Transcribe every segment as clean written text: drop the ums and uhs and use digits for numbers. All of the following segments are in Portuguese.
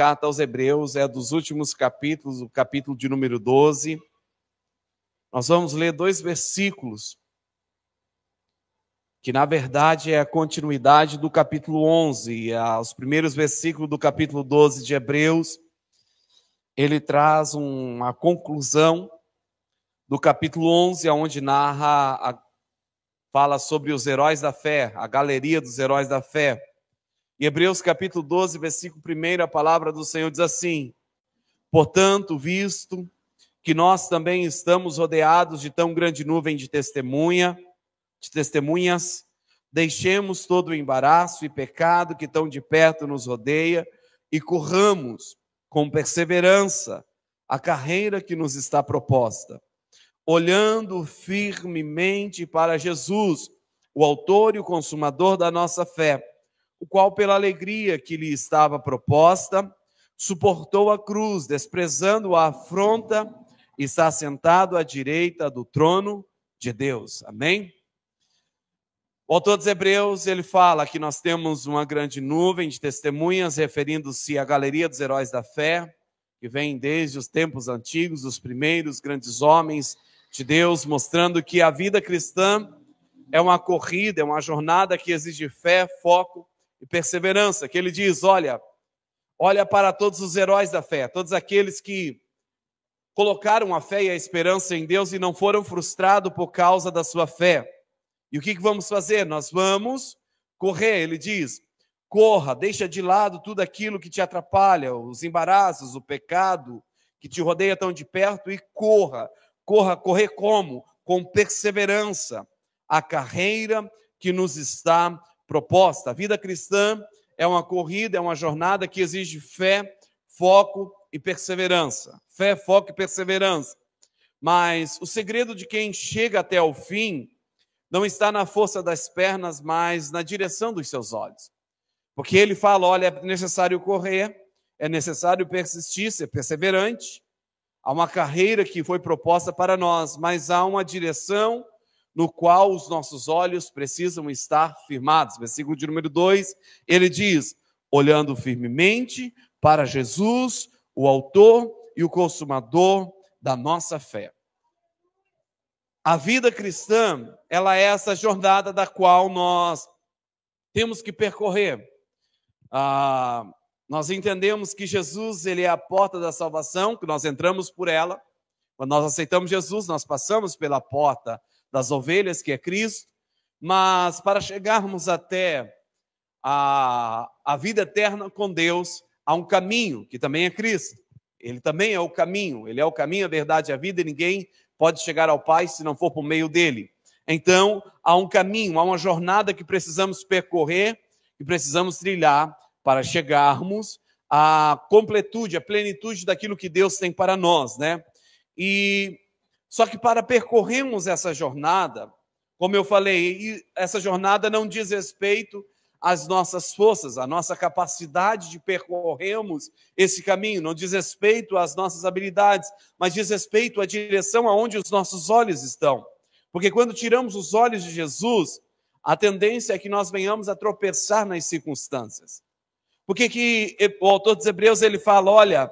carta aos Hebreus, é dos últimos capítulos, o capítulo de número 12. Nós vamos ler 2 versículos, que na verdade é a continuidade do capítulo 11. Os primeiros versículos do capítulo 12 de Hebreus, ele traz uma conclusão do capítulo 11, onde fala sobre os heróis da fé, a galeria dos heróis da fé. Em Hebreus capítulo 12, versículo 1, a palavra do Senhor diz assim: portanto, visto que nós também estamos rodeados de tão grande nuvem de testemunhas, deixemos todo o embaraço e pecado que tão de perto nos rodeia e corramos com perseverança a carreira que nos está proposta, olhando firmemente para Jesus, o autor e o consumador da nossa fé, o qual, pela alegria que lhe estava proposta, suportou a cruz, desprezando a afronta, e está sentado à direita do trono de Deus. Amém? O autor dos Hebreus, ele fala que nós temos uma grande nuvem de testemunhas, referindo-se à galeria dos heróis da fé, que vem desde os tempos antigos, os primeiros grandes homens de Deus, mostrando que a vida cristã é uma corrida, é uma jornada que exige fé, foco e perseverança. Que ele diz, olha para todos os heróis da fé, todos aqueles que colocaram a fé e a esperança em Deus e não foram frustrados por causa da sua fé. E o que vamos fazer? Nós vamos correr. Ele diz, corra, deixa de lado tudo aquilo que te atrapalha, os embaraços, o pecado que te rodeia tão de perto, e correr como? Com perseverança, a carreira que nos está proposta. A vida cristã é uma corrida, é uma jornada que exige fé, foco e perseverança. Fé, foco e perseverança. Mas o segredo de quem chega até o fim não está na força das pernas, mas na direção dos seus olhos. Porque ele fala, olha, é necessário correr, é necessário persistir, ser perseverante. Há uma carreira que foi proposta para nós, mas há uma direção no qual os nossos olhos precisam estar firmados. Versículo de número 2, ele diz, olhando firmemente para Jesus, o autor e o consumador da nossa fé. A vida cristã, ela é essa jornada da qual nós temos que percorrer. Nós entendemos que Jesus, ele é a porta da salvação, que nós entramos por ela. Quando nós aceitamos Jesus, nós passamos pela porta das ovelhas, que é Cristo. Mas para chegarmos até a vida eterna com Deus, há um caminho, que também é Cristo. Ele também é o caminho, ele é o caminho, a verdade e a vida, e ninguém pode chegar ao Pai se não for por meio dele. Então, há um caminho, há uma jornada que precisamos percorrer, que precisamos trilhar para chegarmos à completude, à plenitude daquilo que Deus tem para nós, né? Só que para percorrermos essa jornada, como eu falei, essa jornada não diz respeito às nossas forças, à nossa capacidade de percorrermos esse caminho, não diz respeito às nossas habilidades, mas diz respeito à direção aonde os nossos olhos estão. Porque quando tiramos os olhos de Jesus, a tendência é que nós venhamos a tropeçar nas circunstâncias. Porque que o autor dos Hebreus, ele fala, olha,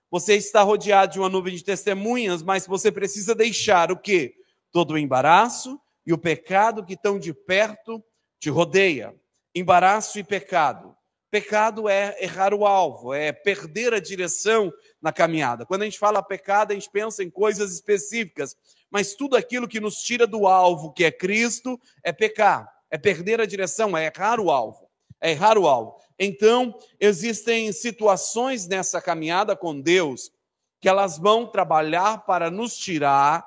você está rodeado de uma nuvem de testemunhas, mas você precisa deixar o quê? Todo o embaraço e o pecado que tão de perto te rodeia. Embaraço e pecado. Pecado é errar o alvo, é perder a direção na caminhada. Quando a gente fala pecado, a gente pensa em coisas específicas, mas tudo aquilo que nos tira do alvo, que é Cristo, é pecar, é perder a direção, é errar o alvo. É errar o alvo. Então, existem situações nessa caminhada com Deus que elas vão trabalhar para nos tirar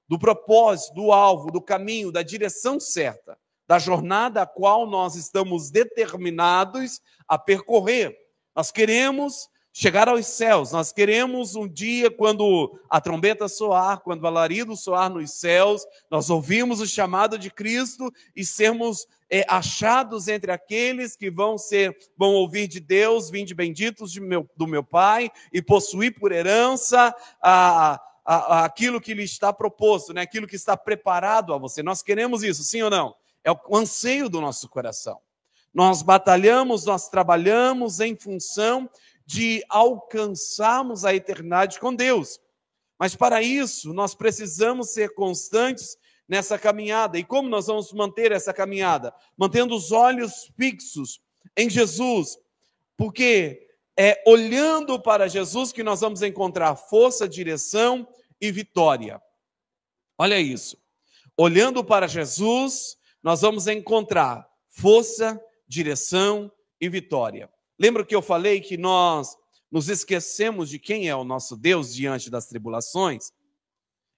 do propósito, do alvo, do caminho, da direção certa, da jornada a qual nós estamos determinados a percorrer. Nós queremos chegar aos céus, nós queremos um dia, quando a trombeta soar, quando o alarido soar nos céus, nós ouvimos o chamado de Cristo e sermos achados entre aqueles que vão ouvir de Deus, vinde benditos do meu Pai, e possuir por herança aquilo que lhe está proposto, né? Aquilo que está preparado a você. Nós queremos isso, sim ou não? É o anseio do nosso coração. Nós batalhamos, nós trabalhamos em função de alcançarmos a eternidade com Deus. Mas para isso, nós precisamos ser constantes nessa caminhada. E como nós vamos manter essa caminhada? Mantendo os olhos fixos em Jesus, porque é olhando para Jesus que nós vamos encontrar força, direção e vitória. Olha isso. Olhando para Jesus, nós vamos encontrar força, direção e vitória. Lembra que eu falei que nós nos esquecemos de quem é o nosso Deus diante das tribulações?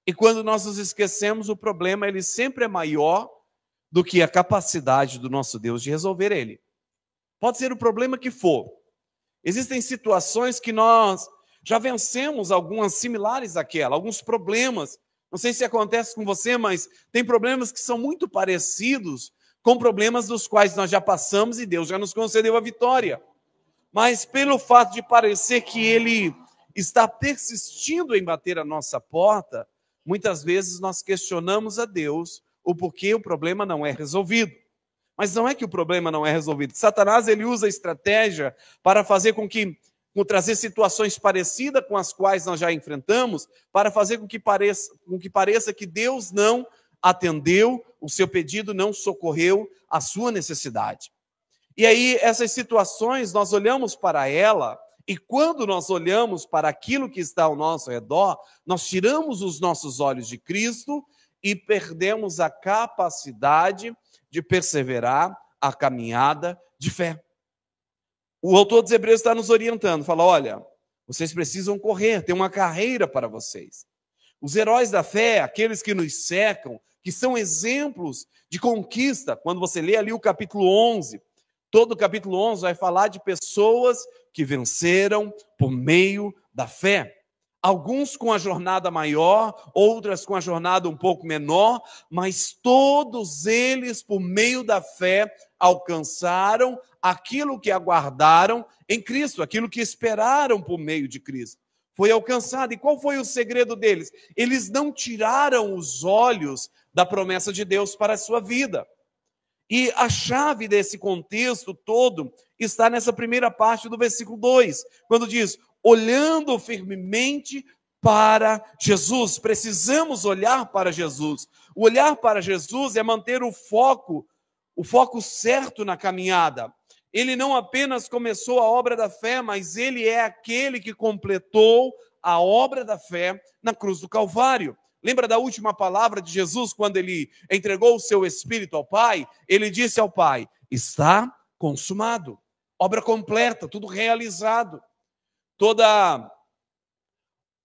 E quando nós nos esquecemos, o problema ele sempre é maior do que a capacidade do nosso Deus de resolver ele. Pode ser o problema que for. Existem situações que nós já vencemos, algumas similares àquela, alguns problemas. Não sei se acontece com você, mas tem problemas que são muito parecidos com problemas dos quais nós já passamos e Deus já nos concedeu a vitória. Mas pelo fato de parecer que Ele está persistindo em bater a nossa porta, muitas vezes nós questionamos a Deus o porquê o problema não é resolvido. Mas não é que o problema não é resolvido. Satanás ele usa a estratégia para fazer com trazer situações parecidas com as quais nós já enfrentamos, para fazer com que pareça que Deus não atendeu o seu pedido, não socorreu a sua necessidade. E aí, essas situações, nós olhamos para ela, e quando nós olhamos para aquilo que está ao nosso redor, nós tiramos os nossos olhos de Cristo e perdemos a capacidade de perseverar a caminhada de fé. O autor dos Hebreus está nos orientando, fala, olha, vocês precisam correr, tem uma carreira para vocês. Os heróis da fé, aqueles que nos cercam, que são exemplos de conquista, quando você lê ali o capítulo 11, todo o capítulo 11 vai falar de pessoas que venceram por meio da fé. Alguns com a jornada maior, outras com a jornada um pouco menor, mas todos eles, por meio da fé, alcançaram aquilo que aguardaram em Cristo, aquilo que esperaram por meio de Cristo. Foi alcançado. E qual foi o segredo deles? Eles não tiraram os olhos da promessa de Deus para a sua vida. E a chave desse contexto todo está nessa primeira parte do versículo 2, quando diz, olhando firmemente para Jesus. Precisamos olhar para Jesus. O olhar para Jesus é manter o foco certo na caminhada. Ele não apenas começou a obra da fé, mas ele é aquele que completou a obra da fé na cruz do Calvário. Lembra da última palavra de Jesus, quando ele entregou o seu Espírito ao Pai? Ele disse ao Pai, está consumado. Obra completa, tudo realizado. Toda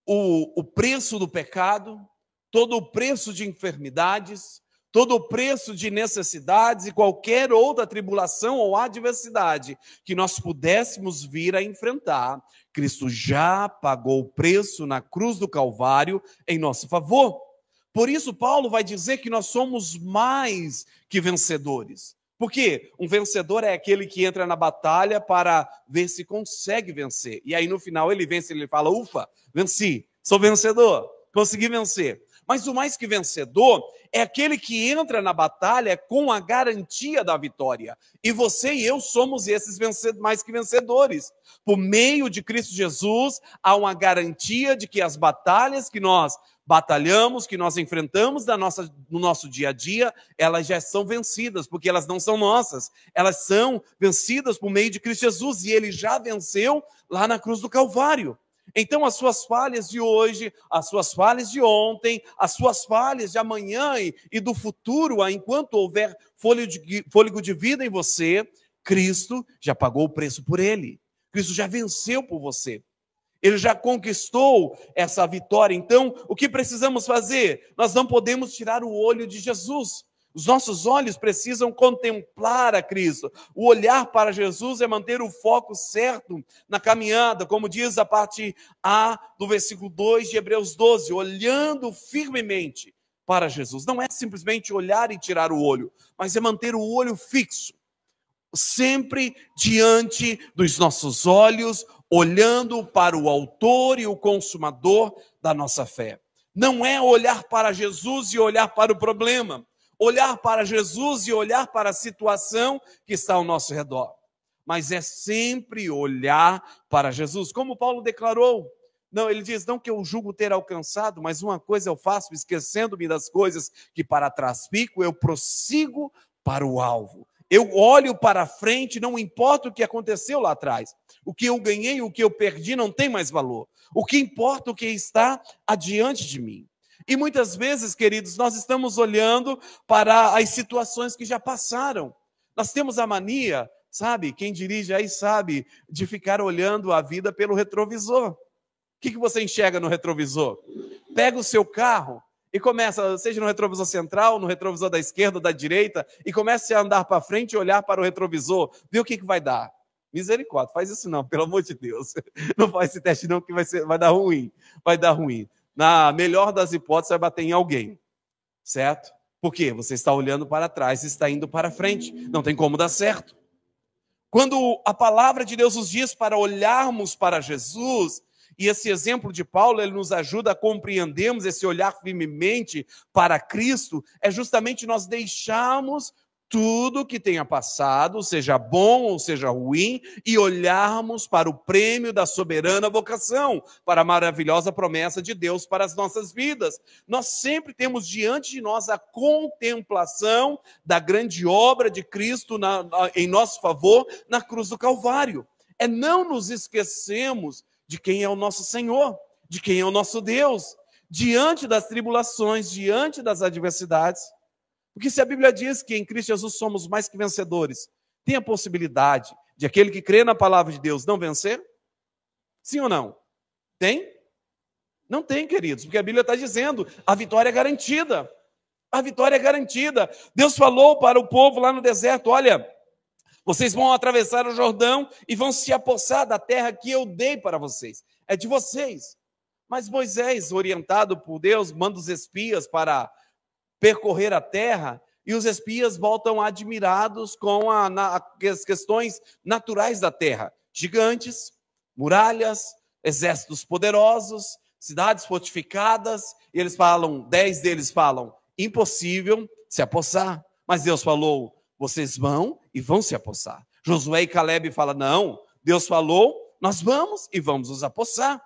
o preço do pecado, todo o preço de enfermidades, todo o preço de necessidades e qualquer outra tribulação ou adversidade que nós pudéssemos vir a enfrentar, Cristo já pagou o preço na cruz do Calvário em nosso favor. Por isso, Paulo vai dizer que nós somos mais que vencedores. Por quê? Um vencedor é aquele que entra na batalha para ver se consegue vencer. E aí, no final, ele vence, ele fala, ufa, venci, sou vencedor, consegui vencer. Mas o mais que vencedor é aquele que entra na batalha com a garantia da vitória. E você e eu somos esses mais que vencedores. Por meio de Cristo Jesus, há uma garantia de que as batalhas que nós batalhamos, que nós enfrentamos no nosso dia a dia, elas já são vencidas, porque elas não são nossas. Elas são vencidas por meio de Cristo Jesus, e Ele já venceu lá na cruz do Calvário. Então, as suas falhas de hoje, as suas falhas de ontem, as suas falhas de amanhã e do futuro, enquanto houver fôlego de vida em você, Cristo já pagou o preço por ele. Cristo já venceu por você. Ele já conquistou essa vitória. Então, o que precisamos fazer? Nós não podemos tirar o olho de Jesus. Os nossos olhos precisam contemplar a Cristo. O olhar para Jesus é manter o foco certo na caminhada, como diz a parte A do versículo 2 de Hebreus 12, olhando firmemente para Jesus. Não é simplesmente olhar e tirar o olho, mas é manter o olho fixo, sempre diante dos nossos olhos, olhando para o autor e o consumador da nossa fé. Não é olhar para Jesus e olhar para o problema, olhar para Jesus e olhar para a situação que está ao nosso redor. mas é sempre olhar para Jesus. Como Paulo declarou, não, ele diz, não que eu julgo ter alcançado, mas uma coisa eu faço, esquecendo-me das coisas que para trás fico, eu prossigo para o alvo. Eu olho para frente, não importa o que aconteceu lá atrás. O que eu ganhei, o que eu perdi, não tem mais valor. O que importa é o que está adiante de mim. E muitas vezes, queridos, nós estamos olhando para as situações que já passaram. Nós temos a mania, sabe, quem dirige aí sabe, de ficar olhando a vida pelo retrovisor. O que você enxerga no retrovisor? Pega o seu carro e começa, seja no retrovisor central, no retrovisor da esquerda ou da direita, e comece a andar para frente e olhar para o retrovisor. Vê o que vai dar. Misericórdia, faz isso não, pelo amor de Deus. Não faz esse teste não, que vai dar ruim. Vai dar ruim. Na melhor das hipóteses, vai bater em alguém. Certo? Por quê? Você está olhando para trás e está indo para frente. Não tem como dar certo. Quando a palavra de Deus nos diz para olharmos para Jesus, e esse exemplo de Paulo, ele nos ajuda a compreendermos esse olhar firmemente para Cristo, é justamente nós deixarmos tudo que tenha passado, seja bom ou seja ruim, e olharmos para o prêmio da soberana vocação, para a maravilhosa promessa de Deus para as nossas vidas. Nós sempre temos diante de nós a contemplação da grande obra de Cristo em nosso favor na cruz do Calvário. É não nos esquecemos de quem é o nosso Senhor, de quem é o nosso Deus, diante das tribulações, diante das adversidades. Porque se a Bíblia diz que em Cristo Jesus somos mais que vencedores, tem a possibilidade de aquele que crê na palavra de Deus não vencer? Sim ou não? Tem? Não tem, queridos, porque a Bíblia está dizendo, a vitória é garantida. A vitória é garantida. Deus falou para o povo lá no deserto, olha, vocês vão atravessar o Jordão e vão se apossar da terra que eu dei para vocês. É de vocês. Mas Moisés, orientado por Deus, manda os espias para percorrer a terra, e os espias voltam admirados com as questões naturais da terra. Gigantes, muralhas, exércitos poderosos, cidades fortificadas, e eles falam, 10 deles falam, impossível se apossar. Mas Deus falou, vocês vão e vão se apossar. Josué e Caleb falam, não, Deus falou, nós vamos e vamos nos apossar.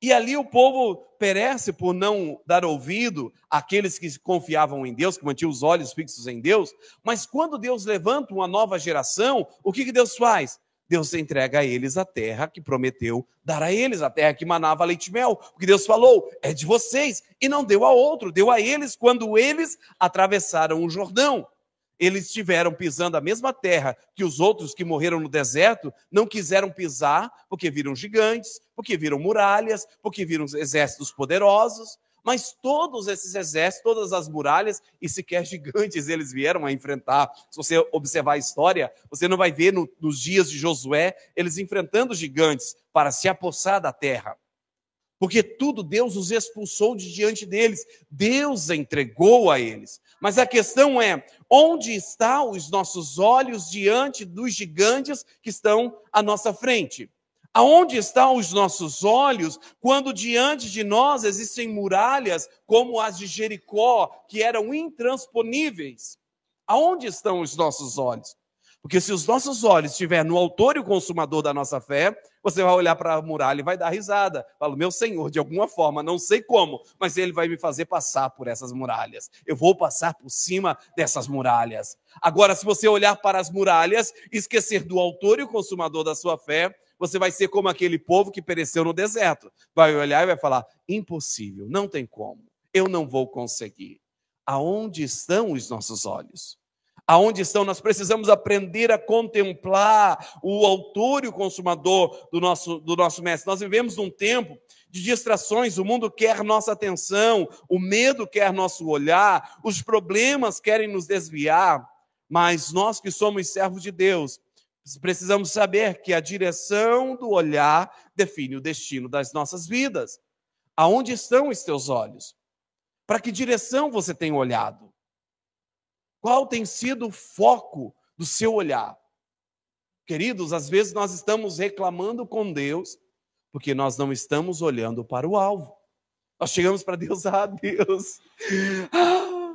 E ali o povo perece por não dar ouvido àqueles que confiavam em Deus, que mantinham os olhos fixos em Deus. Mas quando Deus levanta uma nova geração, o que Deus faz? Deus entrega a eles a terra que prometeu dar a eles, a terra que manava leite e mel. O que Deus falou é de vocês, e não deu a outro, deu a eles quando eles atravessaram o Jordão. Eles estiveram pisando a mesma terra que os outros que morreram no deserto não quiseram pisar, porque viram gigantes, porque viram muralhas, porque viram exércitos poderosos. Mas todos esses exércitos, todas as muralhas e sequer gigantes eles vieram a enfrentar. Se você observar a história, você não vai ver nos dias de Josué eles enfrentando gigantes para se apossar da terra. Porque tudo Deus os expulsou de diante deles. Deus entregou a eles. Mas a questão é, onde estão os nossos olhos diante dos gigantes que estão à nossa frente? Aonde estão os nossos olhos quando diante de nós existem muralhas como as de Jericó, que eram intransponíveis? Aonde estão os nossos olhos? Porque se os nossos olhos estiverem no autor e o consumador da nossa fé, você vai olhar para a muralha e vai dar risada. Fala, meu Senhor, de alguma forma, não sei como, mas Ele vai me fazer passar por essas muralhas. Eu vou passar por cima dessas muralhas. Agora, se você olhar para as muralhas e esquecer do autor e o consumador da sua fé, você vai ser como aquele povo que pereceu no deserto. Vai olhar e vai falar, impossível, não tem como, eu não vou conseguir. Aonde estão os nossos olhos? Aonde estão? Nós precisamos aprender a contemplar o autor e o consumador do nosso mestre. Nós vivemos num tempo de distrações, o mundo quer nossa atenção, o medo quer nosso olhar, os problemas querem nos desviar, mas nós que somos servos de Deus, precisamos saber que a direção do olhar define o destino das nossas vidas. Aonde estão os teus olhos? Para que direção você tem olhado? Qual tem sido o foco do seu olhar? Queridos, às vezes nós estamos reclamando com Deus porque nós não estamos olhando para o alvo. Nós chegamos para Deus, Deus,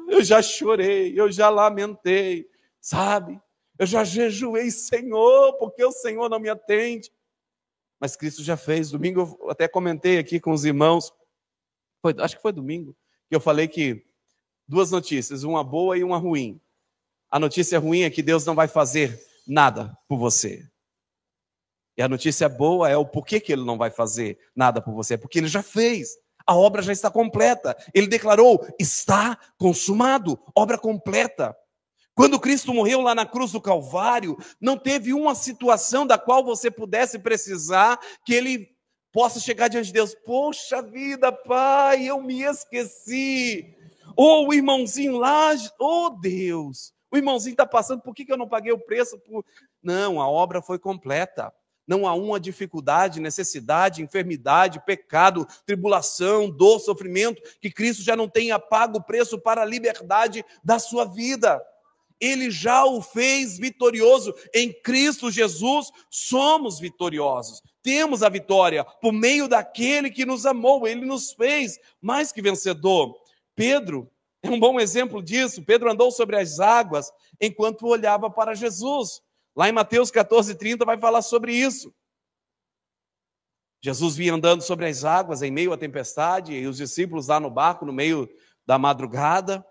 eu já chorei, eu já lamentei, sabe? Eu já jejuei, Senhor, porque o Senhor não me atende. Mas Cristo já fez. Domingo eu até comentei aqui com os irmãos, acho que foi domingo, que eu falei que duas notícias, uma boa e uma ruim. A notícia ruim é que Deus não vai fazer nada por você. E a notícia boa é o porquê que Ele não vai fazer nada por você. Porque Ele já fez. A obra já está completa. Ele declarou, está consumado. Obra completa. Quando Cristo morreu lá na cruz do Calvário, não teve uma situação da qual você pudesse precisar que Ele possa chegar diante de Deus. Poxa vida, Pai, eu me esqueci. Ou o irmãozinho lá, oh Deus, o irmãozinho está passando, por que eu não paguei o preço? Não, a obra foi completa. Não há uma dificuldade, necessidade, enfermidade, pecado, tribulação, dor, sofrimento, que Cristo já não tenha pago o preço para a liberdade da sua vida. Ele já o fez vitorioso. Em Cristo Jesus somos vitoriosos. Temos a vitória por meio daquele que nos amou. Ele nos fez mais que vencedor. Pedro é um bom exemplo disso. Pedro andou sobre as águas enquanto olhava para Jesus. Lá em Mateus 14:30 vai falar sobre isso. Jesus vinha andando sobre as águas em meio à tempestade, e os discípulos lá no barco, no meio da madrugada,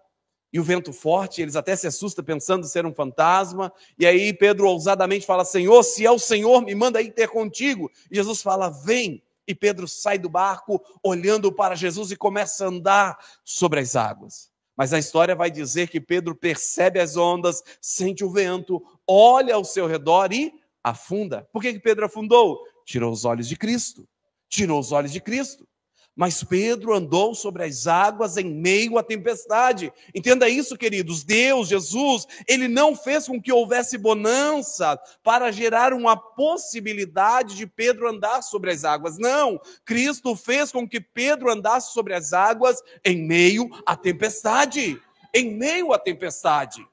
e o vento forte, eles até se assustam pensando ser um fantasma, e aí Pedro ousadamente fala, Senhor, se é o Senhor, me manda aí ter contigo. E Jesus fala, vem, e Pedro sai do barco, olhando para Jesus e começa a andar sobre as águas. Mas a história vai dizer que Pedro percebe as ondas, sente o vento, olha ao seu redor e afunda. Por que Pedro afundou? Tirou os olhos de Cristo. Tirou os olhos de Cristo. Mas Pedro andou sobre as águas em meio à tempestade. Entenda isso, queridos. Deus, Jesus, Ele não fez com que houvesse bonança para gerar uma possibilidade de Pedro andar sobre as águas. Não, Cristo fez com que Pedro andasse sobre as águas em meio à tempestade. Em meio à tempestade.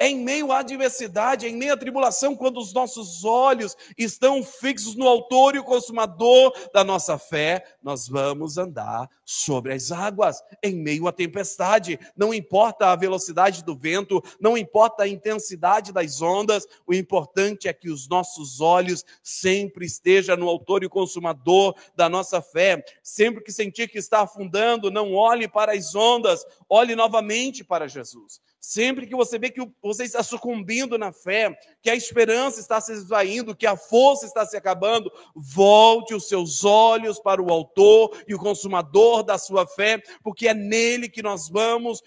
Em meio à adversidade, em meio à tribulação, quando os nossos olhos estão fixos no autor e o consumador da nossa fé, nós vamos andar sobre as águas, em meio à tempestade. Não importa a velocidade do vento, não importa a intensidade das ondas, o importante é que os nossos olhos sempre estejam no autor e o consumador da nossa fé. Sempre que sentir que está afundando, não olhe para as ondas, olhe novamente para Jesus. Sempre que você vê que você está sucumbindo na fé, que a esperança está se esvaindo, que a força está se acabando, volte os seus olhos para o autor e o consumador da sua fé, porque é nele que nós vamos,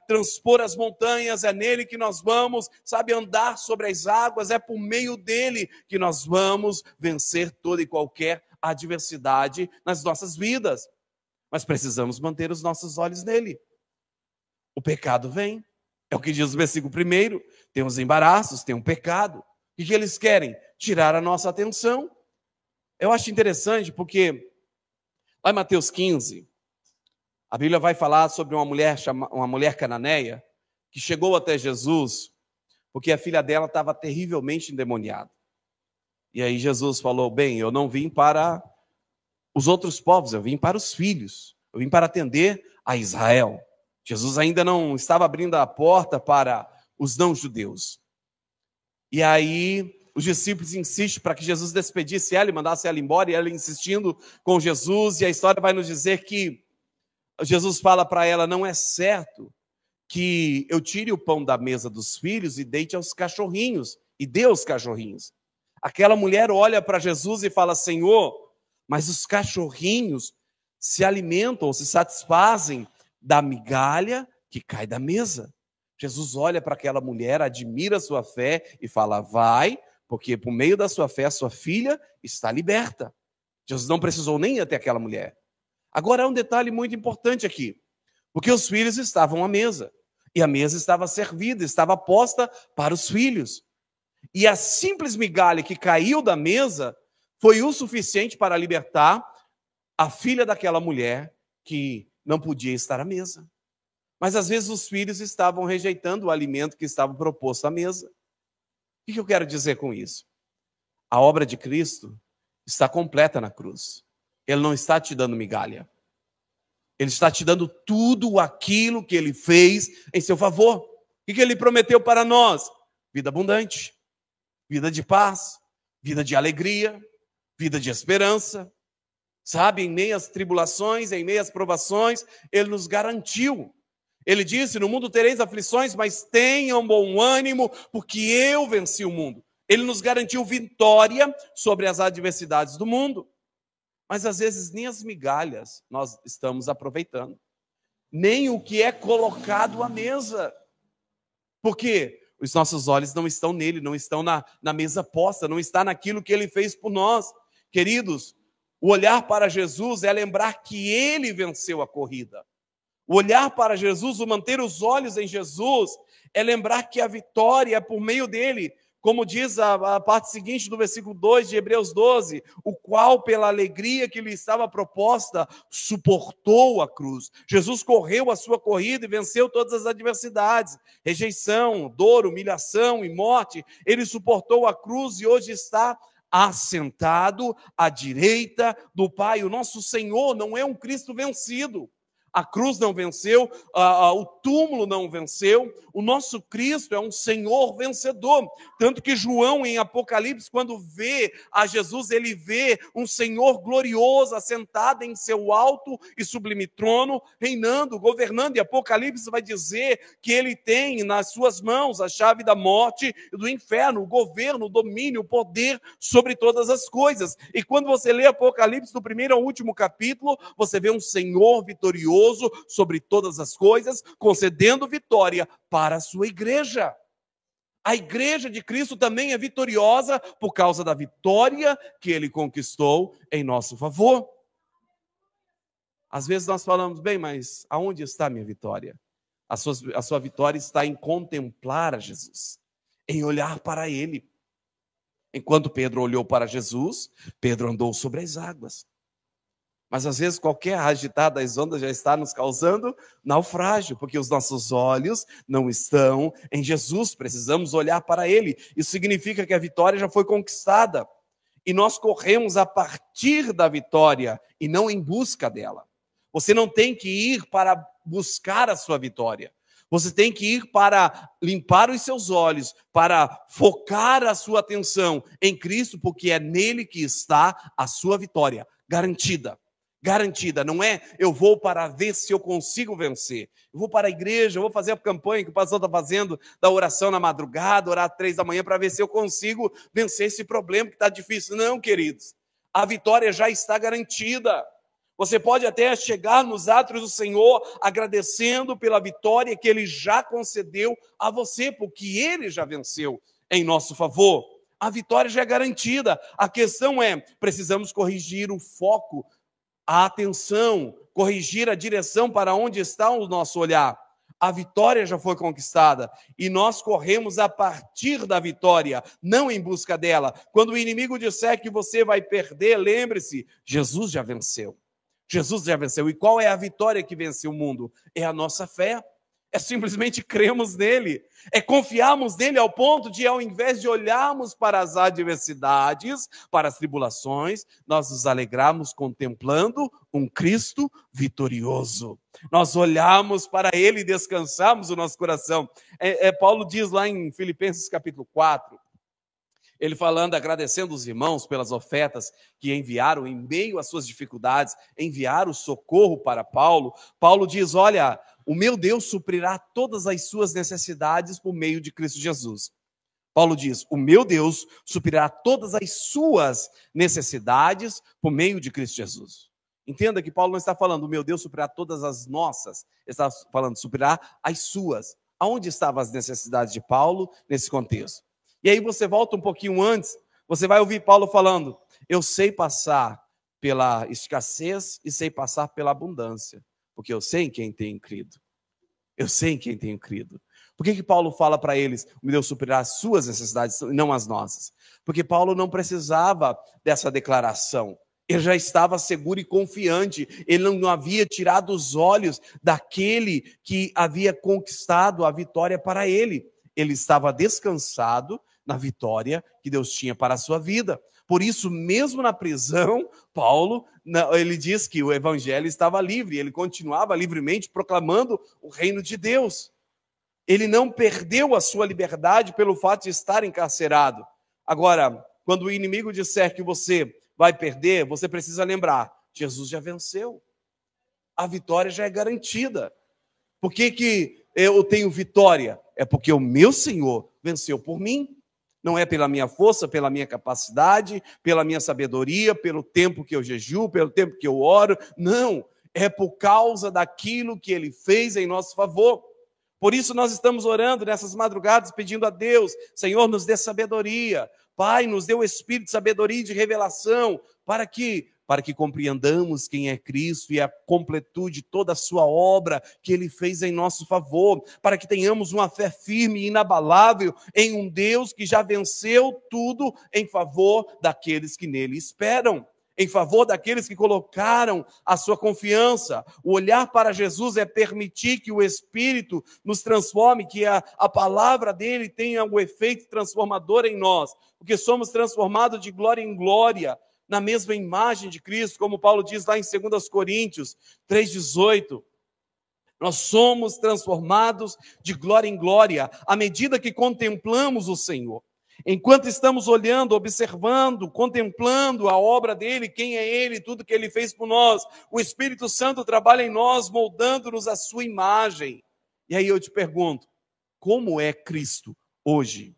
transpor as montanhas, é nele que nós vamos, andar sobre as águas, é por meio dele que nós vamos vencer toda e qualquer adversidade nas nossas vidas. Mas precisamos manter os nossos olhos nele. O pecado vem. É o que diz o versículo 1, tem os embaraços, tem um pecado. O que eles querem? Tirar a nossa atenção. Eu acho interessante porque, lá em Mateus 15, a Bíblia vai falar sobre uma mulher cananeia que chegou até Jesus porque a filha dela estava terrivelmente endemoniada. E aí Jesus falou, bem, eu não vim para os outros povos, eu vim para os filhos, eu vim para atender a Israel. Jesus ainda não estava abrindo a porta para os não-judeus. E aí os discípulos insistem para que Jesus despedisse ela e mandasse ela embora, e ela insistindo com Jesus, e a história vai nos dizer que Jesus fala para ela, não é certo que eu tire o pão da mesa dos filhos e deite aos cachorrinhos, e dê aos cachorrinhos. Aquela mulher olha para Jesus e fala, Senhor, mas os cachorrinhos se alimentam, se satisfazem da migalha que cai da mesa. Jesus olha para aquela mulher, admira a sua fé e fala, vai, porque por meio da sua fé a sua filha está liberta. Jesus não precisou nem ir até aquela mulher. Agora há um detalhe muito importante aqui, porque os filhos estavam à mesa, e a mesa estava servida, estava posta para os filhos. E a simples migalha que caiu da mesa foi o suficiente para libertar a filha daquela mulher que não podia estar à mesa. Mas às vezes os filhos estavam rejeitando o alimento que estava proposto à mesa. O que eu quero dizer com isso? A obra de Cristo está completa na cruz. Ele não está te dando migalha. Ele está te dando tudo aquilo que Ele fez em seu favor. O que Ele prometeu para nós? vida abundante, vida de paz, vida de alegria, vida de esperança. Sabe, em meio às tribulações, em meio às provações, Ele nos garantiu. Ele disse, no mundo tereis aflições, mas tenham bom ânimo, porque eu venci o mundo. Ele nos garantiu vitória sobre as adversidades do mundo. Mas às vezes nem as migalhas nós estamos aproveitando. Nem o que é colocado à mesa. Porque os nossos olhos não estão nele, não estão na mesa posta, não está naquilo que Ele fez por nós. Queridos, o olhar para Jesus é lembrar que Ele venceu a corrida. O olhar para Jesus, o manter os olhos em Jesus, é lembrar que a vitória é por meio dele. Como diz a parte seguinte do versículo 2 de Hebreus 12, o qual, pela alegria que lhe estava proposta, suportou a cruz. Jesus correu a sua corrida e venceu todas as adversidades, rejeição, dor, humilhação e morte. Ele suportou a cruz e hoje está assentado à direita do Pai. O nosso Senhor não é um Cristo vencido. A cruz não venceu, o túmulo não venceu, o nosso Cristo é um Senhor vencedor. Tanto que João, em Apocalipse, quando vê a Jesus, ele vê um Senhor glorioso, assentado em seu alto e sublime trono, reinando, governando. E Apocalipse vai dizer que ele tem nas suas mãos a chave da morte e do inferno, o governo, o domínio, o poder sobre todas as coisas. E quando você lê Apocalipse, do primeiro ao último capítulo, você vê um Senhor vitorioso sobre todas as coisas, concedendo vitória para a sua igreja. A igreja de Cristo também é vitoriosa por causa da vitória que Ele conquistou em nosso favor. Às vezes nós falamos, bem, mas aonde está a minha vitória? A sua vitória está em contemplar a Jesus, em olhar para Ele. Enquanto Pedro olhou para Jesus, Pedro andou sobre as águas. Mas às vezes qualquer agitada das ondas já está nos causando naufrágio, porque os nossos olhos não estão em Jesus, precisamos olhar para Ele. Isso significa que a vitória já foi conquistada. E nós corremos a partir da vitória e não em busca dela. Você não tem que ir para buscar a sua vitória. Você tem que ir para limpar os seus olhos, para focar a sua atenção em Cristo, porque é nele que está a sua vitória, garantida. Garantida, não é eu vou para ver se eu consigo vencer. Eu vou para a igreja, eu vou fazer a campanha que o pastor está fazendo da oração na madrugada, orar às 3 da manhã para ver se eu consigo vencer esse problema que está difícil. Não, queridos, a vitória já está garantida. Você pode até chegar nos átrios do Senhor agradecendo pela vitória que Ele já concedeu a você, porque Ele já venceu em nosso favor. A vitória já é garantida. A questão é, precisamos corrigir o foco, a atenção, corrigir a direção para onde está o nosso olhar. A vitória já foi conquistada e nós corremos a partir da vitória, não em busca dela. Quando o inimigo disser que você vai perder, lembre-se, Jesus já venceu. Jesus já venceu. E qual é a vitória que vence o mundo? É a nossa fé. É simplesmente cremos nele, é confiarmos nele ao ponto de, ao invés de olharmos para as adversidades, para as tribulações, nós nos alegrarmos contemplando um Cristo vitorioso. Nós olhamos para ele e descansamos o nosso coração. Paulo diz lá em Filipenses capítulo 4, ele falando, agradecendo os irmãos pelas ofertas que enviaram em meio às suas dificuldades, enviaram socorro para Paulo. Paulo diz, olha, o meu Deus suprirá todas as suas necessidades por meio de Cristo Jesus. Paulo diz, o meu Deus suprirá todas as suas necessidades por meio de Cristo Jesus. Entenda que Paulo não está falando, o meu Deus suprirá todas as nossas, ele está falando, suprirá as suas. Aonde estavam as necessidades de Paulo nesse contexto? E aí você volta um pouquinho antes, você vai ouvir Paulo falando, eu sei passar pela escassez e sei passar pela abundância, porque eu sei em quem tenho crido. Eu sei em quem tenho crido. Por que Paulo fala para eles, o meu Deus suprirá as suas necessidades, não as nossas? Porque Paulo não precisava dessa declaração. Ele já estava seguro e confiante. Ele não havia tirado os olhos daquele que havia conquistado a vitória para ele. Ele estava descansado na vitória que Deus tinha para a sua vida. Por isso, mesmo na prisão, Paulo, ele diz que o evangelho estava livre. Ele continuava livremente proclamando o reino de Deus. Ele não perdeu a sua liberdade pelo fato de estar encarcerado. Agora, quando o inimigo disser que você vai perder, você precisa lembrar, Jesus já venceu. A vitória já é garantida. Por que eu tenho vitória? É porque o meu Senhor venceu por mim. Não é pela minha força, pela minha capacidade, pela minha sabedoria, pelo tempo que eu jejuo, pelo tempo que eu oro. Não, é por causa daquilo que Ele fez em nosso favor. Por isso nós estamos orando nessas madrugadas, pedindo a Deus, Senhor, nos dê sabedoria. Pai, nos dê o espírito de sabedoria e de revelação, para que compreendamos quem é Cristo e a completude de toda a sua obra que Ele fez em nosso favor, para que tenhamos uma fé firme e inabalável em um Deus que já venceu tudo em favor daqueles que nele esperam, em favor daqueles que colocaram a sua confiança. O olhar para Jesus é permitir que o Espírito nos transforme, que a palavra dele tenha um efeito transformador em nós, porque somos transformados de glória em glória, na mesma imagem de Cristo, como Paulo diz lá em 2 Coríntios 3,18. Nós somos transformados de glória em glória, à medida que contemplamos o Senhor. Enquanto estamos olhando, observando, contemplando a obra dele, quem é ele, tudo que ele fez por nós, o Espírito Santo trabalha em nós, moldando-nos à sua imagem. E aí eu te pergunto, como é Cristo hoje?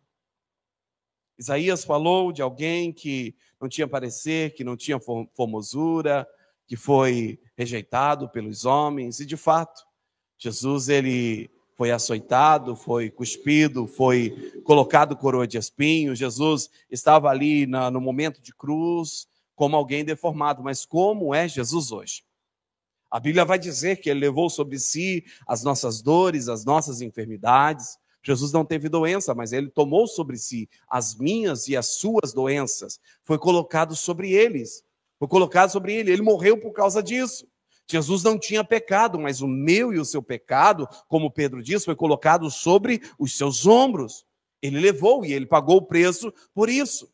Isaías falou de alguém que não tinha parecer, que não tinha formosura, que foi rejeitado pelos homens, e de fato, Jesus, ele foi açoitado, foi cuspido, foi colocado coroa de espinhos. Jesus estava ali no momento de cruz, como alguém deformado, mas como é Jesus hoje? A Bíblia vai dizer que ele levou sobre si as nossas dores, as nossas enfermidades. Jesus não teve doença, mas ele tomou sobre si as minhas e as suas doenças. Foi colocado sobre eles. Foi colocado sobre ele. Ele morreu por causa disso. Jesus não tinha pecado, mas o meu e o seu pecado, como Pedro diz, foi colocado sobre os seus ombros. Ele levou e ele pagou o preço por isso.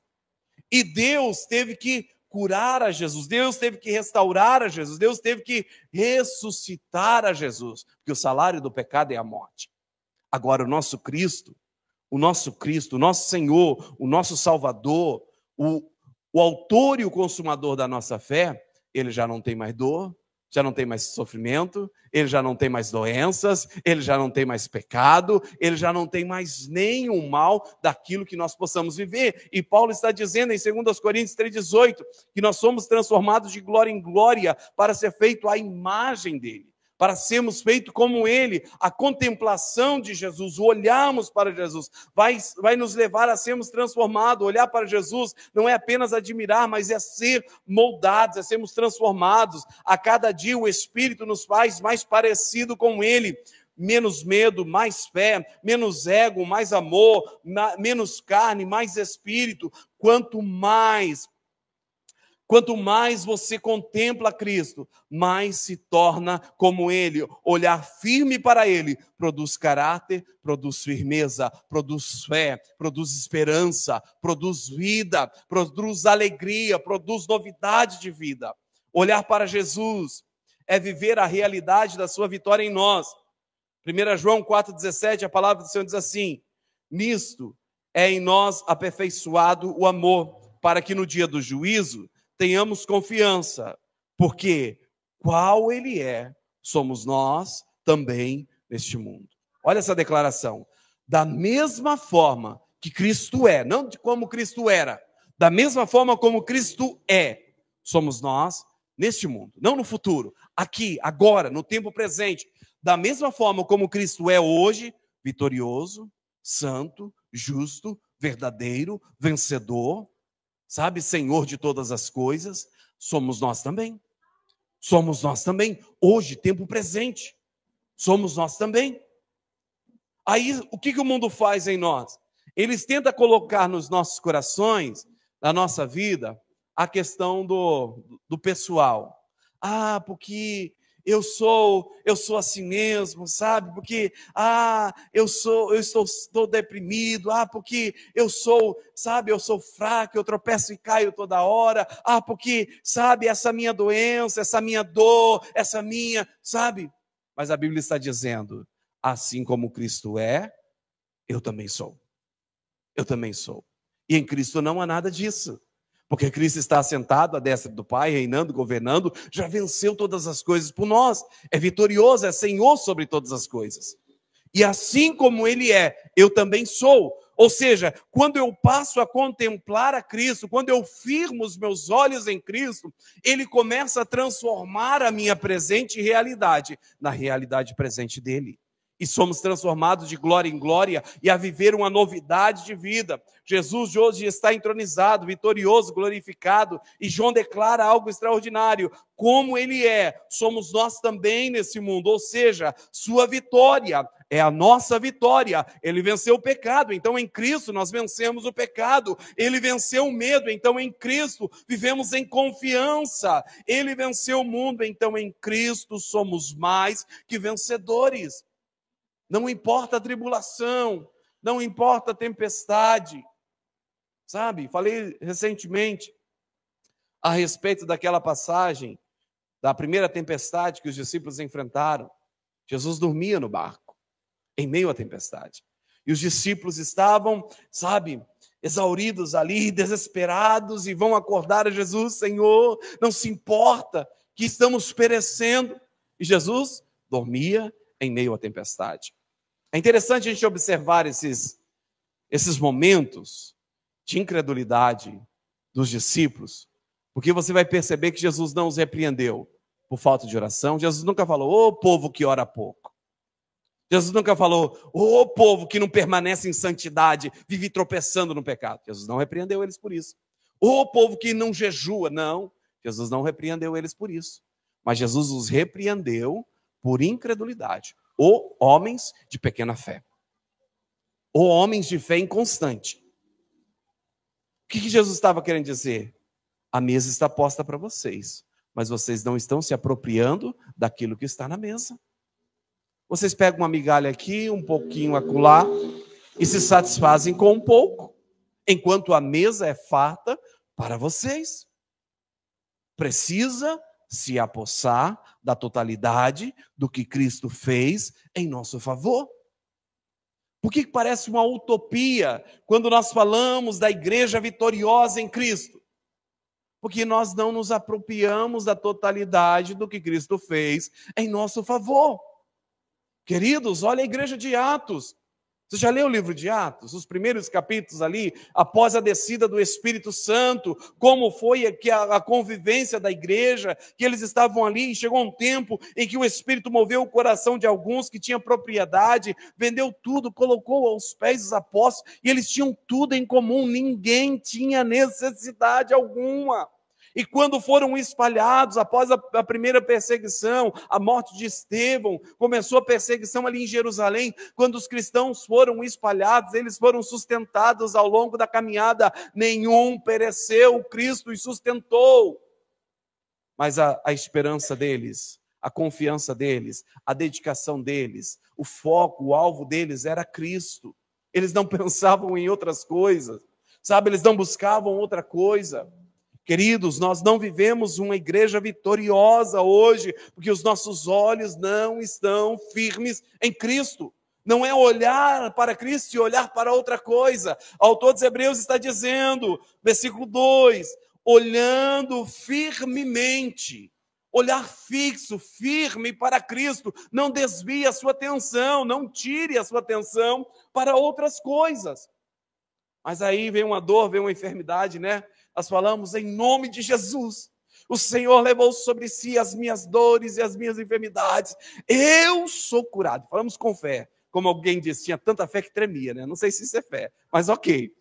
E Deus teve que curar a Jesus, Deus teve que restaurar a Jesus, Deus teve que ressuscitar a Jesus, porque o salário do pecado é a morte. Agora, o nosso Cristo, o nosso Senhor, o nosso Salvador, o autor e o consumador da nossa fé, ele já não tem mais dor, já não tem mais sofrimento, ele já não tem mais doenças, ele já não tem mais pecado, ele já não tem mais nenhum mal daquilo que nós possamos viver. E Paulo está dizendo em 2 Coríntios 3,18 que nós somos transformados de glória em glória para ser feito à imagem dele, para sermos feitos como ele. A contemplação de Jesus, o olharmos para Jesus, vai nos levar a sermos transformados. Olhar para Jesus não é apenas admirar, mas é ser moldados, é sermos transformados. A cada dia o Espírito nos faz mais parecido com ele. Menos medo, mais fé, menos ego, mais amor, menos carne, mais espírito. Quanto mais você contempla Cristo, mais se torna como Ele. Olhar firme para Ele produz caráter, produz firmeza, produz fé, produz esperança, produz vida, produz alegria, produz novidade de vida. Olhar para Jesus é viver a realidade da sua vitória em nós. 1 João 4,17, a palavra do Senhor diz assim: nisto é em nós aperfeiçoado o amor, para que no dia do juízo tenhamos confiança, porque qual ele é, somos nós também neste mundo. Olha essa declaração. Da mesma forma que Cristo é, não de como Cristo era, da mesma forma como Cristo é, somos nós neste mundo, não no futuro, aqui, agora, no tempo presente. Da mesma forma como Cristo é hoje, vitorioso, santo, justo, verdadeiro, vencedor, sabe, Senhor de todas as coisas, somos nós também. Somos nós também. Hoje, tempo presente, somos nós também. Aí, o que o mundo faz em nós? Eles tentam colocar nos nossos corações, na nossa vida, a questão do pessoal. Ah, porque eu sou assim mesmo, sabe? Porque eu estou deprimido, porque eu sou fraco, eu tropeço e caio toda hora. Porque, sabe, essa minha doença, essa minha dor, sabe? Mas a Bíblia está dizendo: assim como Cristo é, eu também sou. Eu também sou. E em Cristo não há nada disso. Porque Cristo está assentado à destra do Pai, reinando, governando, já venceu todas as coisas por nós. É vitorioso, é Senhor sobre todas as coisas. E assim como Ele é, eu também sou. Ou seja, quando eu passo a contemplar a Cristo, quando eu firmo os meus olhos em Cristo, Ele começa a transformar a minha presente realidade na realidade presente dEle. E somos transformados de glória em glória e a viver uma novidade de vida. Jesus hoje está entronizado, vitorioso, glorificado, e João declara algo extraordinário. Como Ele é, somos nós também nesse mundo, ou seja, sua vitória é a nossa vitória. Ele venceu o pecado, então em Cristo nós vencemos o pecado. Ele venceu o medo, então em Cristo vivemos em confiança. Ele venceu o mundo, então em Cristo somos mais que vencedores. Não importa a tribulação, não importa a tempestade. Sabe, falei recentemente a respeito daquela passagem da primeira tempestade que os discípulos enfrentaram. Jesus dormia no barco, em meio à tempestade. E os discípulos estavam, sabe, exauridos ali, desesperados, e vão acordar a Jesus: Senhor, não se importa que estamos perecendo. E Jesus dormia em meio à tempestade. É interessante a gente observar esses momentos de incredulidade dos discípulos, porque você vai perceber que Jesus não os repreendeu por falta de oração. Jesus nunca falou: ô povo que ora pouco. Jesus nunca falou: ô povo que não permanece em santidade, vive tropeçando no pecado. Jesus não repreendeu eles por isso. Ô povo que não jejua. Não, Jesus não repreendeu eles por isso. Mas Jesus os repreendeu por incredulidade. Ou homens de pequena fé. Ou homens de fé inconstante. O que Jesus estava querendo dizer? A mesa está posta para vocês, mas vocês não estão se apropriando daquilo que está na mesa. Vocês pegam uma migalha aqui, um pouquinho acolá, e se satisfazem com um pouco, enquanto a mesa é farta para vocês. Precisa se apossar da totalidade do que Cristo fez em nosso favor. Por que parece uma utopia quando nós falamos da igreja vitoriosa em Cristo? Porque nós não nos apropriamos da totalidade do que Cristo fez em nosso favor. Queridos, olha a igreja de Atos. Você já leu o livro de Atos? Os primeiros capítulos ali, após a descida do Espírito Santo, como foi a convivência da igreja, que eles estavam ali, e chegou um tempo em que o Espírito moveu o coração de alguns que tinham propriedade, vendeu tudo, colocou aos pés dos apóstolos, e eles tinham tudo em comum, ninguém tinha necessidade alguma. E quando foram espalhados, após a primeira perseguição, a morte de Estevão, começou a perseguição ali em Jerusalém. Quando os cristãos foram espalhados, eles foram sustentados ao longo da caminhada. Nenhum pereceu, Cristo os sustentou. Mas a esperança deles, a confiança deles, a dedicação deles, o foco, o alvo deles era Cristo. Eles não pensavam em outras coisas, sabe? Eles não buscavam outra coisa. Queridos, nós não vivemos uma igreja vitoriosa hoje, porque os nossos olhos não estão firmes em Cristo. Não é olhar para Cristo e olhar para outra coisa. O autor dos Hebreus está dizendo, versículo 2, olhando firmemente, olhar fixo, firme para Cristo, não desvie a sua atenção, não tire a sua atenção para outras coisas. Mas aí vem uma dor, vem uma enfermidade, né? Nós falamos em nome de Jesus. O Senhor levou sobre si as minhas dores e as minhas enfermidades. Eu sou curado. Falamos com fé. Como alguém disse, tinha tanta fé que tremia, né? Não sei se isso é fé, mas ok,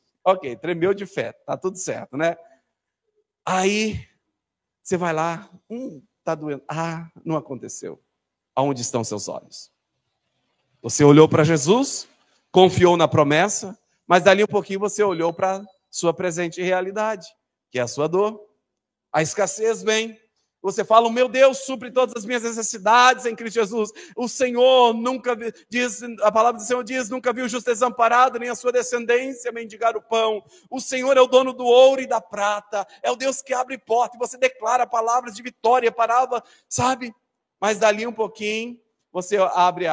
tremeu de fé, tá tudo certo, né? Aí, você vai lá, tá doendo. Ah, não aconteceu. Aonde estão seus olhos? Você olhou para Jesus, confiou na promessa, mas dali um pouquinho você olhou para sua presente realidade, que é a sua dor. A escassez vem. Você fala, meu Deus, supre todas as minhas necessidades em Cristo Jesus. O Senhor nunca diz, a palavra do Senhor diz, nunca viu justo desamparado, nem a sua descendência mendigar o pão. O Senhor é o dono do ouro e da prata, é o Deus que abre porta, e você declara palavras de vitória, palavra, sabe? Mas dali um pouquinho, você abre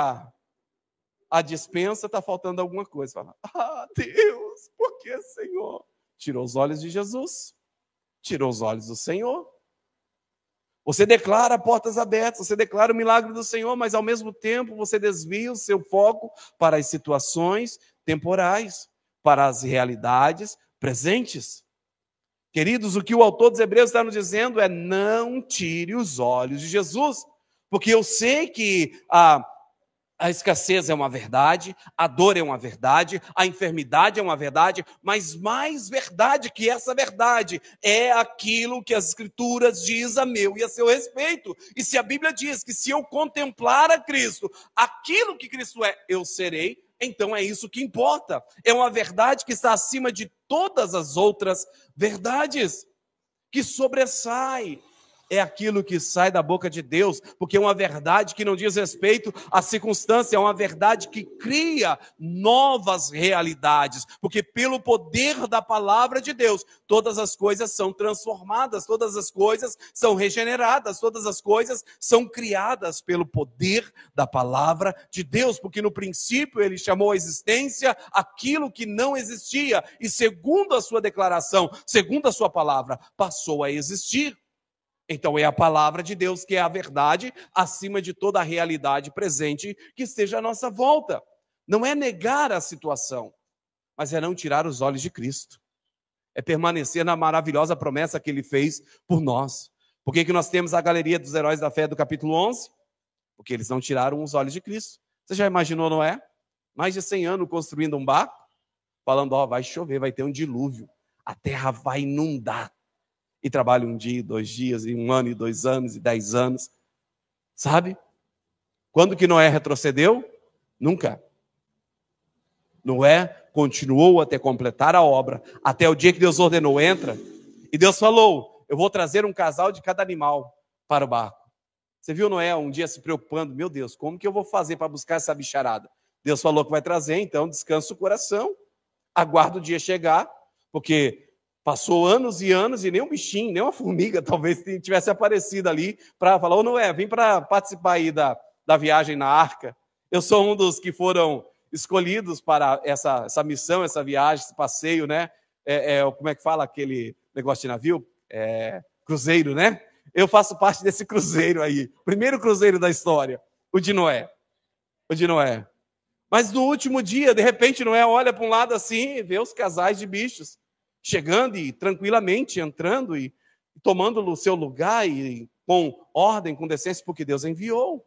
a despensa, está faltando alguma coisa. Fala, Deus, por que, Senhor? Tirou os olhos de Jesus, tirou os olhos do Senhor. Você declara portas abertas, você declara o milagre do Senhor, mas ao mesmo tempo você desvia o seu foco para as situações temporais, para as realidades presentes. Queridos, o que o autor dos Hebreus está nos dizendo é: não tire os olhos de Jesus, porque eu sei que a escassez é uma verdade, a dor é uma verdade, a enfermidade é uma verdade, mas mais verdade que essa verdade é aquilo que as Escrituras diz a meu e a seu respeito. E se a Bíblia diz que se eu contemplar a Cristo, aquilo que Cristo é, eu serei, então é isso que importa. É uma verdade que está acima de todas as outras verdades, que sobressai. É aquilo que sai da boca de Deus, porque é uma verdade que não diz respeito à circunstância, é uma verdade que cria novas realidades, porque pelo poder da palavra de Deus, todas as coisas são transformadas, todas as coisas são regeneradas, todas as coisas são criadas pelo poder da palavra de Deus, porque no princípio ele chamou à existência aquilo que não existia, e segundo a sua declaração, segundo a sua palavra, passou a existir. Então é a palavra de Deus que é a verdade acima de toda a realidade presente que esteja à nossa volta. Não é negar a situação, mas é não tirar os olhos de Cristo. É permanecer na maravilhosa promessa que Ele fez por nós. Por que nós temos a galeria dos heróis da fé do capítulo 11? Porque eles não tiraram os olhos de Cristo. Você já imaginou, Noé? Mais de 100 anos construindo um barco, falando, vai chover, vai ter um dilúvio, a terra vai inundar. E trabalha um dia, 2 dias, e 1 ano, e 2 anos, e 10 anos. Sabe? Quando que Noé retrocedeu? Nunca. Noé continuou até completar a obra, até o dia que Deus ordenou, entra. E Deus falou, eu vou trazer um casal de cada animal para o barco. Você viu Noé um dia se preocupando, meu Deus, como que eu vou fazer para buscar essa bicharada? Deus falou que vai trazer, então descansa o coração, aguarda o dia chegar, porque passou anos e anos e nem um bichinho, nem uma formiga talvez tivesse aparecido ali para falar, Noé, vem para participar aí da viagem na arca. Eu sou um dos que foram escolhidos para essa missão, essa viagem, esse passeio, né? Como é que fala aquele negócio de navio? Cruzeiro, né? Eu faço parte desse cruzeiro aí. Primeiro cruzeiro da história, o de Noé. O de Noé. Mas no último dia, de repente, Noé olha para um lado assim e vê os casais de bichos chegando e tranquilamente entrando e tomando o seu lugar e com ordem, com decência, porque Deus enviou.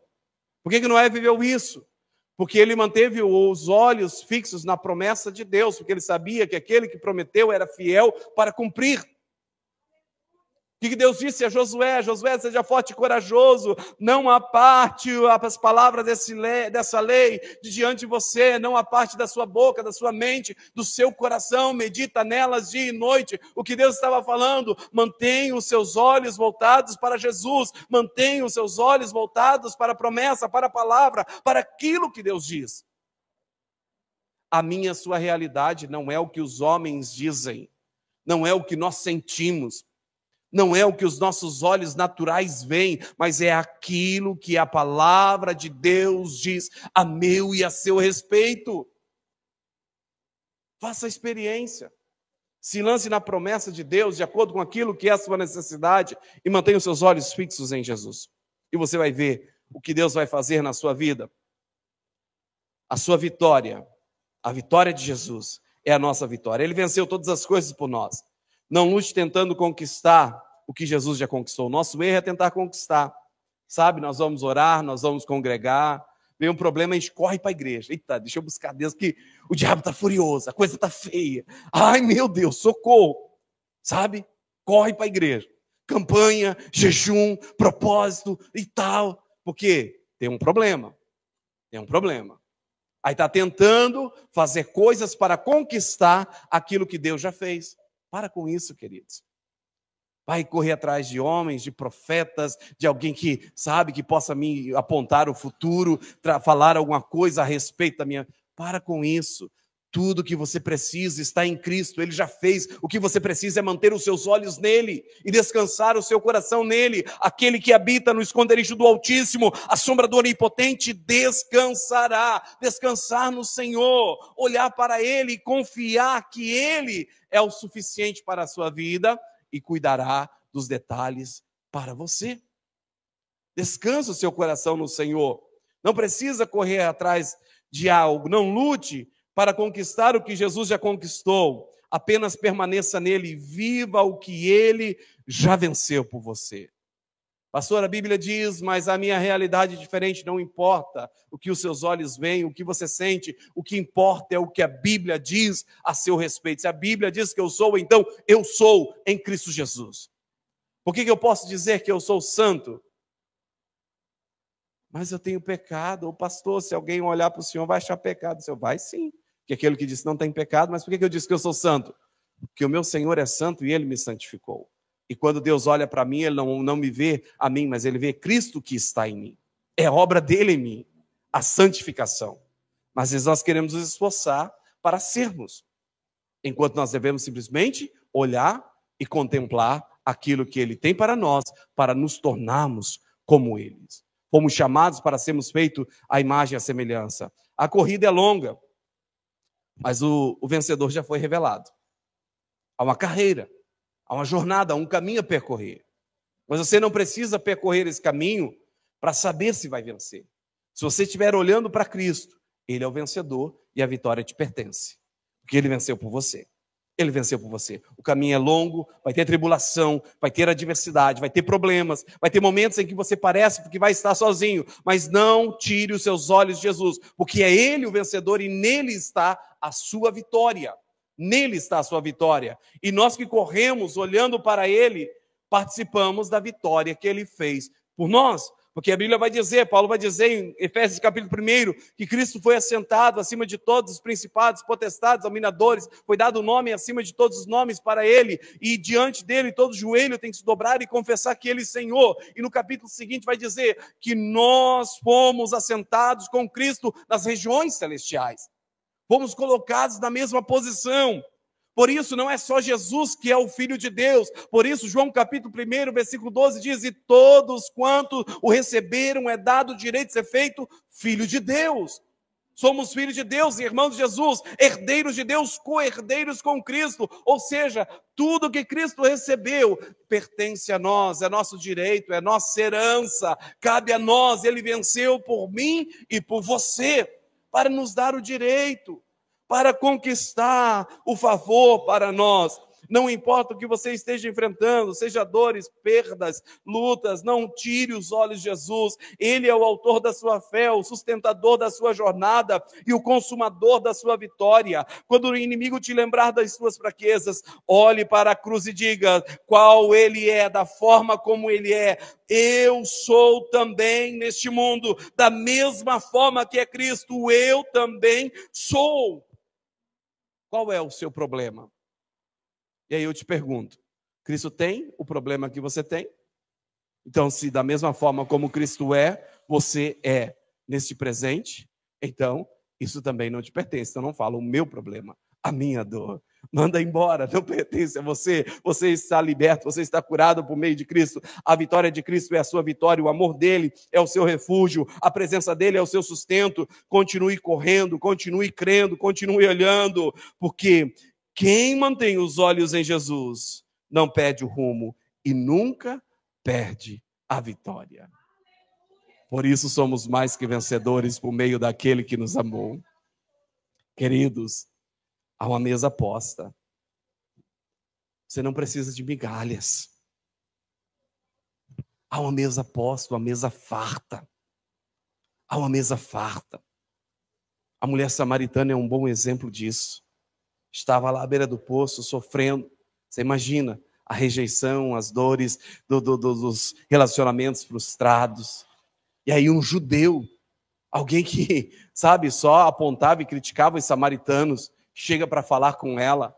Por que Noé viveu isso? Porque ele manteve os olhos fixos na promessa de Deus, porque ele sabia que aquele que prometeu era fiel para cumprir. O que Deus disse a Josué? Josué, seja forte e corajoso, não aparte as palavras dessa lei de diante de você, não aparte da sua boca, da sua mente, do seu coração, medita nelas dia e noite. O que Deus estava falando, mantenha os seus olhos voltados para Jesus, mantenha os seus olhos voltados para a promessa, para a palavra, para aquilo que Deus diz. A minha, a sua realidade não é o que os homens dizem, não é o que nós sentimos, não é o que os nossos olhos naturais veem, mas é aquilo que a palavra de Deus diz a meu e a seu respeito. Faça a experiência. Se lance na promessa de Deus, de acordo com aquilo que é a sua necessidade, e mantenha os seus olhos fixos em Jesus. E você vai ver o que Deus vai fazer na sua vida. A sua vitória, a vitória de Jesus, é a nossa vitória. Ele venceu todas as coisas por nós. Não lute tentando conquistar o que Jesus já conquistou. Nosso erro é tentar conquistar. Sabe, nós vamos orar, nós vamos congregar. Vem um problema, a gente corre para a igreja. Eita, deixa eu buscar Deus que o diabo está furioso, a coisa está feia. Ai, meu Deus, socorro. Sabe? Corre para a igreja. Campanha, jejum, propósito e tal. Porque tem um problema. Tem um problema. Aí está tentando fazer coisas para conquistar aquilo que Deus já fez. Para com isso, queridos. Vai correr atrás de homens, de profetas, de alguém que sabe, que possa me apontar o futuro, falar alguma coisa a respeito da minha... Para com isso. Tudo que você precisa está em Cristo, Ele já fez. O que você precisa é manter os seus olhos nele e descansar o seu coração nele. Aquele que habita no esconderijo do Altíssimo, a sombra do Onipotente, descansará. Descansar no Senhor, olhar para Ele e confiar que Ele é o suficiente para a sua vida e cuidará dos detalhes para você. Descansa o seu coração no Senhor. Não precisa correr atrás de algo, não lute para conquistar o que Jesus já conquistou. Apenas permaneça nele e viva o que ele já venceu por você. Pastor, a Bíblia diz, mas a minha realidade é diferente, não importa o que os seus olhos veem, o que você sente, o que importa é o que a Bíblia diz a seu respeito. Se a Bíblia diz que eu sou, então eu sou em Cristo Jesus. Por que eu posso dizer que eu sou santo? Mas eu tenho pecado. Ô pastor, se alguém olhar para o senhor, vai achar pecado. O senhor vai sim. Que aquele que disse não tem pecado, mas por que eu disse que eu sou santo? Porque o meu Senhor é santo e Ele me santificou. E quando Deus olha para mim, Ele não me vê a mim, mas Ele vê Cristo que está em mim. É obra dele em mim, a santificação. Mas nós queremos nos esforçar para sermos, enquanto nós devemos simplesmente olhar e contemplar aquilo que Ele tem para nós, para nos tornarmos como eles. Fomos chamados para sermos feitos à imagem e à semelhança. A corrida é longa, mas o vencedor já foi revelado. Há uma carreira, há uma jornada, há um caminho a percorrer. Mas você não precisa percorrer esse caminho para saber se vai vencer. Se você estiver olhando para Cristo, Ele é o vencedor e a vitória te pertence. Porque Ele venceu por você. Ele venceu por você. O caminho é longo, vai ter tribulação, vai ter adversidade, vai ter problemas, vai ter momentos em que você parece que vai estar sozinho, mas não tire os seus olhos de Jesus, porque é Ele o vencedor e nele está a sua vitória. Nele está a sua vitória. E nós que corremos olhando para Ele, participamos da vitória que Ele fez por nós. Porque a Bíblia vai dizer, Paulo vai dizer em Efésios capítulo 1, que Cristo foi assentado acima de todos os principados, potestades, dominadores, foi dado o nome acima de todos os nomes para Ele, e diante dele todo joelho tem que se dobrar e confessar que Ele é Senhor. E no capítulo seguinte vai dizer que nós fomos assentados com Cristo nas regiões celestiais. Fomos colocados na mesma posição. Por isso, não é só Jesus que é o Filho de Deus. Por isso, João capítulo 1, versículo 12 diz, e todos quanto o receberam é dado o direito de ser feito Filho de Deus. Somos filhos de Deus, irmãos de Jesus, herdeiros de Deus, co-herdeiros com Cristo. Ou seja, tudo que Cristo recebeu pertence a nós, é nosso direito, é nossa herança, cabe a nós. Ele venceu por mim e por você, para nos dar o direito, para conquistar o favor para nós. Não importa o que você esteja enfrentando, seja dores, perdas, lutas, não tire os olhos de Jesus. Ele é o autor da sua fé, o sustentador da sua jornada e o consumador da sua vitória. Quando o inimigo te lembrar das suas fraquezas, olhe para a cruz e diga qual ele é, da forma como ele é. Eu sou também neste mundo, da mesma forma que é Cristo, eu também sou. Qual é o seu problema? E aí eu te pergunto, Cristo tem o problema que você tem? Então, se da mesma forma como Cristo é, você é neste presente, então isso também não te pertence. Então não fala o meu problema, a minha dor. Manda embora, não pertence a você. Você está liberto, você está curado por meio de Cristo. A vitória de Cristo é a sua vitória, o amor dele é o seu refúgio, a presença dele é o seu sustento. Continue correndo, continue crendo, continue olhando, porque quem mantém os olhos em Jesus não perde o rumo e nunca perde a vitória. Por isso somos mais que vencedores por meio daquele que nos amou. Queridos, há uma mesa posta. Você não precisa de migalhas. Há uma mesa posta, uma mesa farta. Há uma mesa farta. A mulher samaritana é um bom exemplo disso. Estava lá à beira do poço, sofrendo. Você imagina a rejeição, as dores dos relacionamentos frustrados. E aí um judeu, alguém que, sabe, só apontava e criticava os samaritanos, chega para falar com ela.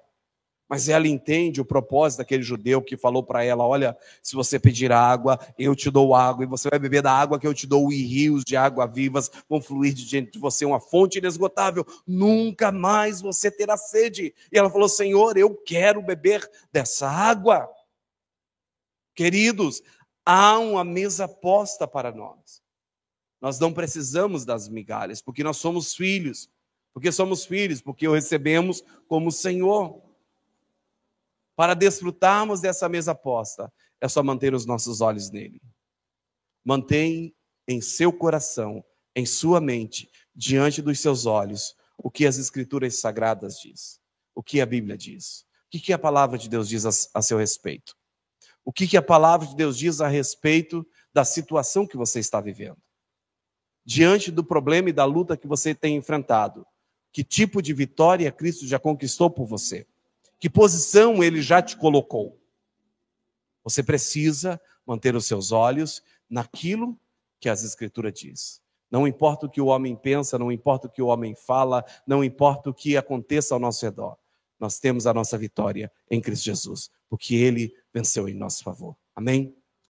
Mas ela entende o propósito daquele judeu que falou para ela: olha, se você pedir água, eu te dou água, e você vai beber da água que eu te dou, e rios de água vivas vão fluir de diante de você, uma fonte inesgotável, nunca mais você terá sede. E ela falou: Senhor, eu quero beber dessa água. Queridos, há uma mesa posta para nós. Nós não precisamos das migalhas, porque nós somos filhos. Porque somos filhos, porque o recebemos como Senhor. Para desfrutarmos dessa mesa posta, é só manter os nossos olhos nele. Mantém em seu coração, em sua mente, diante dos seus olhos, o que as Escrituras Sagradas diz, o que a Bíblia diz, o que a palavra de Deus diz a seu respeito, o que a palavra de Deus diz a respeito da situação que você está vivendo. Diante do problema e da luta que você tem enfrentado, que tipo de vitória Cristo já conquistou por você? Que posição ele já te colocou? Você precisa manter os seus olhos naquilo que as Escrituras diz. Não importa o que o homem pensa, não importa o que o homem fala, não importa o que aconteça ao nosso redor. Nós temos a nossa vitória em Cristo Jesus, porque ele venceu em nosso favor. Amém?